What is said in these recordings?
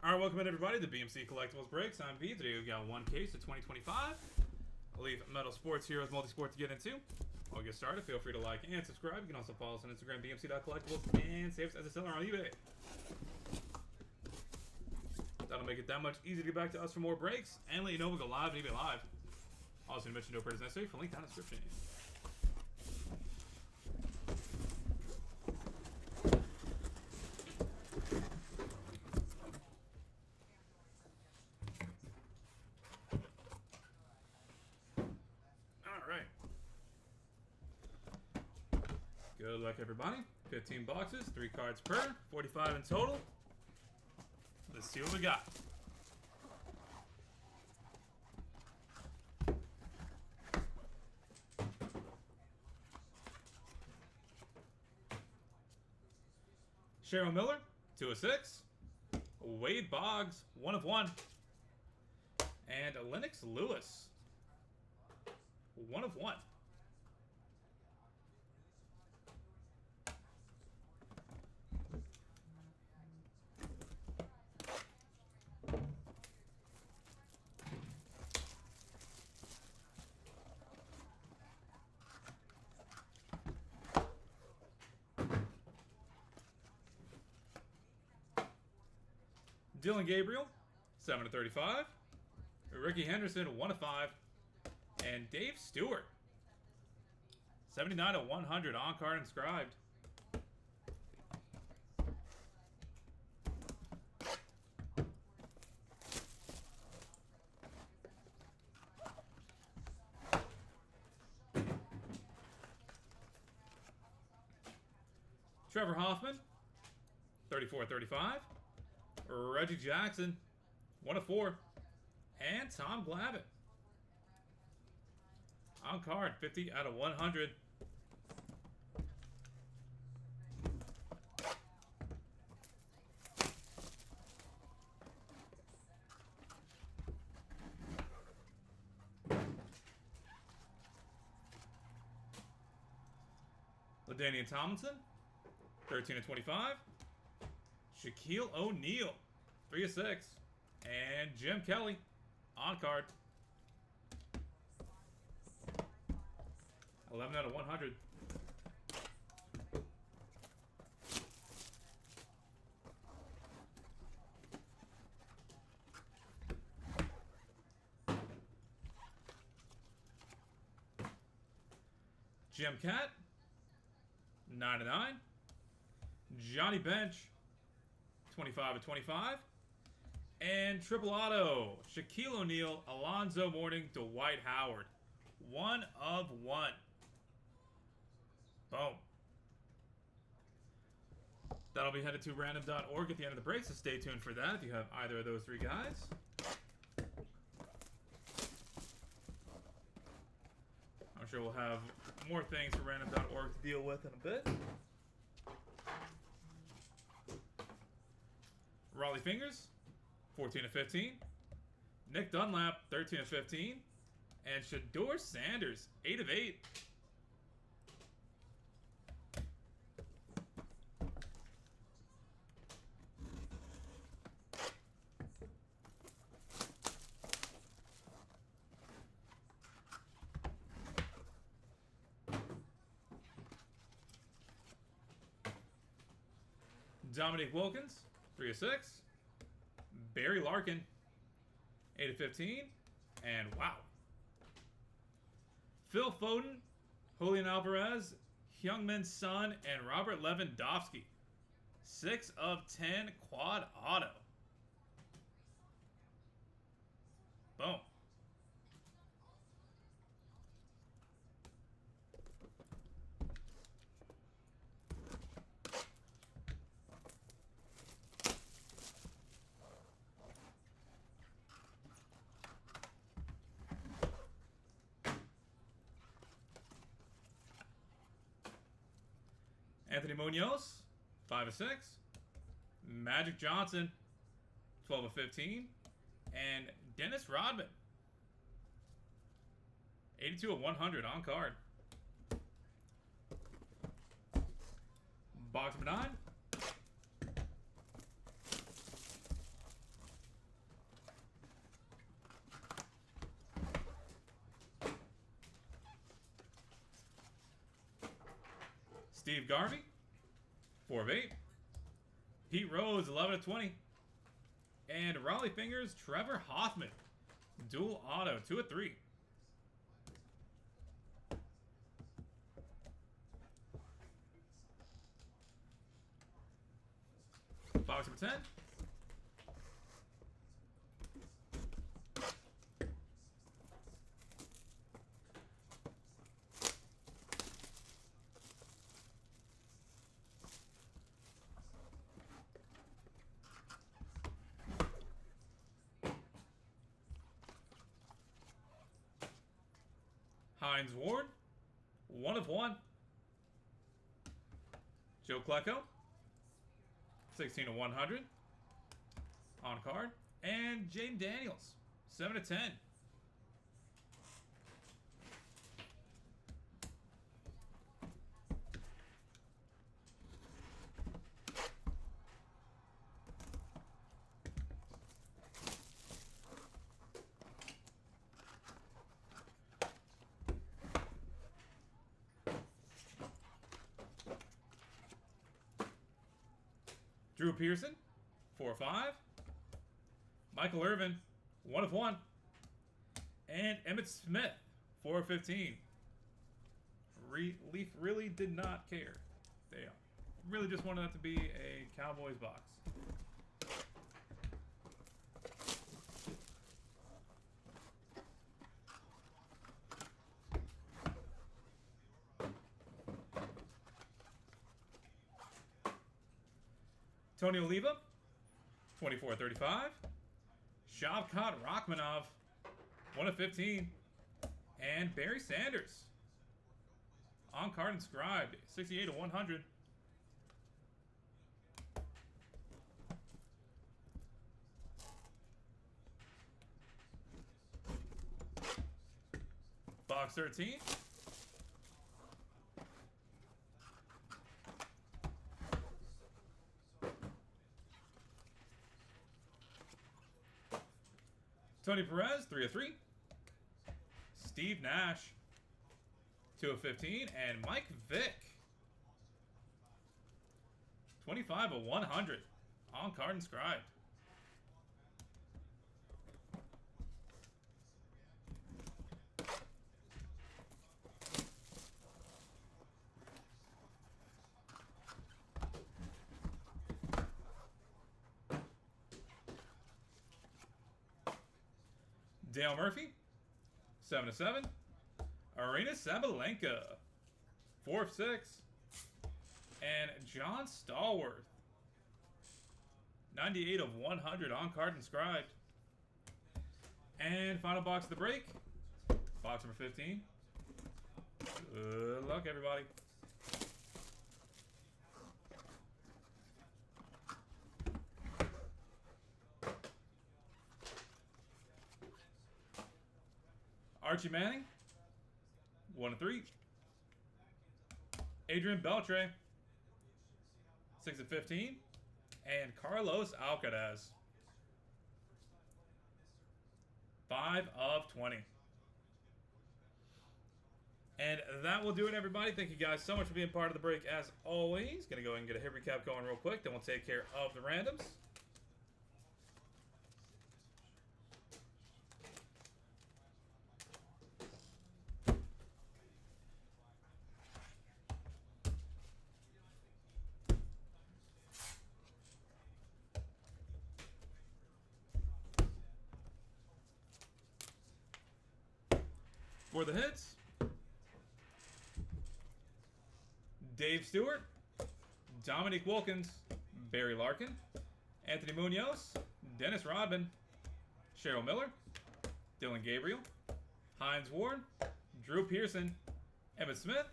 All right, welcome in everybody to BMC Collectibles Breaks. I'm V. Today we've got one case of 2025 Elite Metal Sports Heroes Multisport to get into. I'll get started. Feel free to like and subscribe. You can also follow us on Instagram, bmc.collectibles, and save us as a seller on eBay. That'll make it that much easier to get back to us for more breaks and let you know we'll go live and eBay Live. Also, mention no purchase necessary for link down in the description. Alright. Good luck, everybody. 15 boxes, 3 cards per, 45 in total. Let's see what we got. Cheryl Miller, 2 of 6. Wade Boggs, 1 of 1. And Lennox Lewis, 1 of 1. Dylan Gabriel, 7 of 35. Ricky Henderson, 1 of 5. And Dave Stewart, 79 of 100 on card inscribed. Trevor Hoffman, 34 of 35. Reggie Jackson, 1 of 4. And Tom Glavine, on card, 50 out of 100. LaDainian Tomlinson, 13 of 25. Shaquille O'Neal, 3 of 6. And Jim Kelly, on card, 11 out of 100. Jim Cat, 9 of 9. Johnny Bench, 25 of 25. And triple auto, Shaquille O'Neal, Alonzo Mourning, Dwight Howard, 1 of 1. Boom. That'll be headed to random.org at the end of the break, so stay tuned for that if you have either of those 3 guys. I'm sure we'll have more things for random.org to deal with in a bit. Raleigh Fingers, 14 of 15. Nick Dunlap, 13 of 15. And Shador Sanders, 8 of 8. Dominique Wilkins, 3 of 6. Barry Larkin, 8 of 15. And wow. Phil Foden, Julian Alvarez, Heung-min Son, and Robert Lewandowski, 6 of 10 quad auto. Boom. Anthony Munoz, 5 of 6. Magic Johnson, 12 of 15. And Dennis Rodman, 82 of 100 on card. Box number 9. Steve Garvey, 4 of 8. Pete Rose, 11 of 20. And Raleigh Fingers, Trevor Hoffman, dual auto, 2 of 3. Box number 10. Hines Ward, 1 of 1. Joe Klecko, 16 of 100. On card. And Jaden Daniels, 7 of 10. Drew Pearson, 4 of 5. Michael Irvin, 1 of 1. And Emmitt Smith, 4 of 15. Leaf really did not care. They really just wanted that to be a Cowboys box. Tony Oliva, 24-35. Shavkat Rachmanov, 1 of 15. And Barry Sanders, on card inscribed, 68 of 100. Box 13. Tony Perez, 3 of 3. Steve Nash, 2 of 15. And Mike Vick, 25 of 100. On card inscribed. Dale Murphy, 7 of 7. Arena Sabalenka, 4 of 6. And John Stallworth, 98 of 100 on card inscribed. And final box of the break, box number 15. Good luck, everybody. Archie Manning, 1 of 3. Adrian Beltre, 6 of 15. And Carlos Alcaraz, 5 of 20. And that will do it, everybody. Thank you guys so much for being part of the break as always. Going to go ahead and get a hit recap going real quick. Then we'll take care of the randoms. For the hits, Dave Stewart, Dominique Wilkins, Barry Larkin, Anthony Munoz, Dennis Rodman, Cheryl Miller, Dylan Gabriel, Hines Ward, Drew Pearson, Emmitt Smith,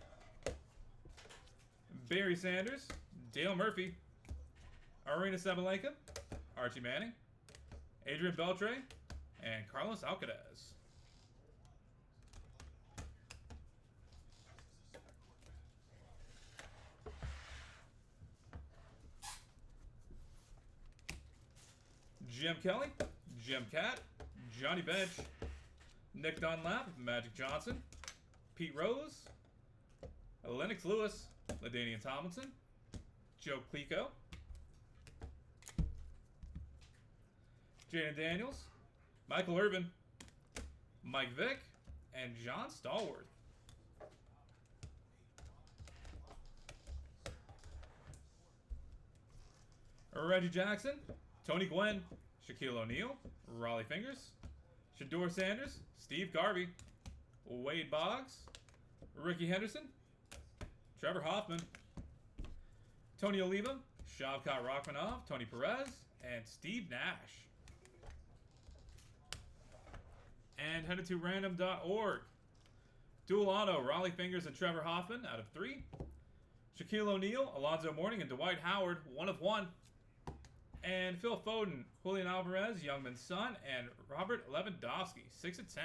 Barry Sanders, Dale Murphy, Arena Sabalenka, Archie Manning, Adrian Beltre, and Carlos Alcaraz. Jim Kelly, Jim Cat, Johnny Bench, Nick Dunlap, Magic Johnson, Pete Rose, Lennox Lewis, LaDainian Tomlinson, Joe Clico, Jaden Daniels, Michael Irvin, Mike Vick, and John Stallworth. Reggie Jackson, Tony Gwynn, Shaquille O'Neal, Raleigh Fingers, Shador Sanders, Steve Garvey, Wade Boggs, Ricky Henderson, Trevor Hoffman, Tony Oliva, Shavkat Rachmanov, Tony Perez, and Steve Nash. And headed to random.org. Dual auto, Raleigh Fingers and Trevor Hoffman out of 3. Shaquille O'Neal, Alonzo Mourning, and Dwight Howard, 1 of 1. And Phil Foden, Julian Alvarez, Youngman's son, and Robert Lewandowski, 6 of 10.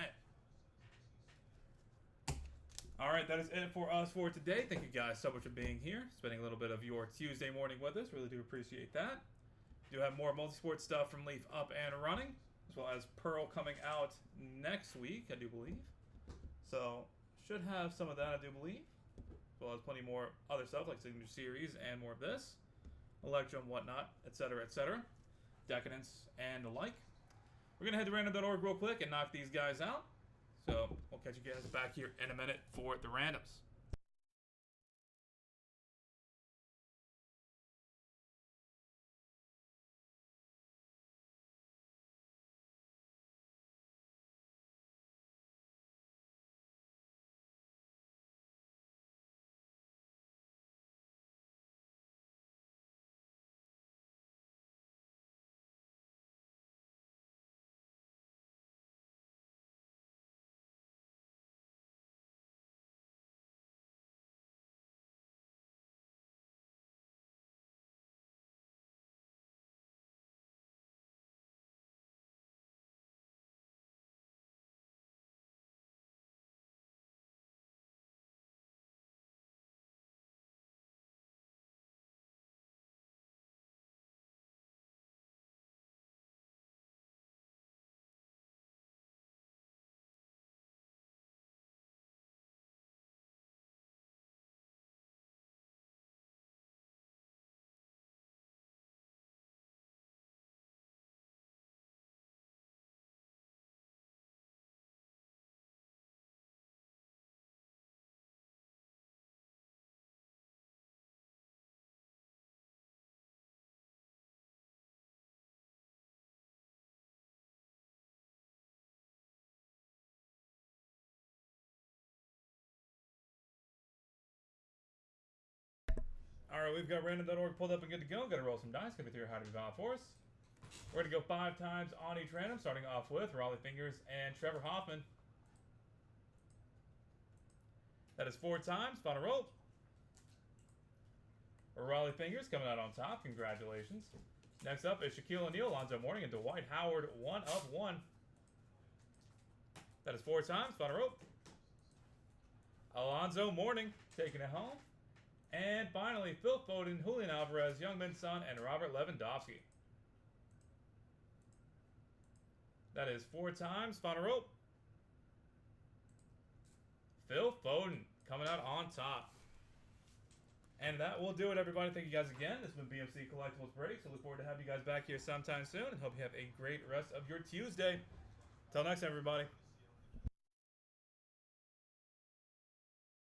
Alright, that is it for us for today. Thank you guys so much for being here, spending a little bit of your Tuesday morning with us. Really do appreciate that. Do have more multi-sport stuff from Leaf up and running, as well as Pearl coming out next week, I do believe. So, should have some of that, I do believe. As well as plenty more other stuff like Signature Series and more of this. Electrum, whatnot, etc., etc. Decadence, and the like. We're going to head to random.org real quick and knock these guys out. So, we'll catch you guys back here in a minute for the randoms. Alright, we've got random.org pulled up and good to go. Got to roll some dice. Going to be through how to be valid for us. We're going to go 5 times on each random, starting off with Raleigh Fingers and Trevor Hoffman. That is 4 times. Final roll. Raleigh Fingers coming out on top. Congratulations. Next up is Shaquille O'Neal, Alonzo Mourning, and Dwight Howard, 1 of 1. That is 4 times. Final roll. Alonzo Mourning taking it home. And finally, Phil Foden, Julian Alvarez, Youngman's son, and Robert Lewandowski. That is 4 times. Final roll. Phil Foden coming out on top. And that will do it, everybody. Thank you guys again. This has been BMC Collectibles Breaks. I look forward to having you guys back here sometime soon, and hope you have a great rest of your Tuesday. Till next time, everybody.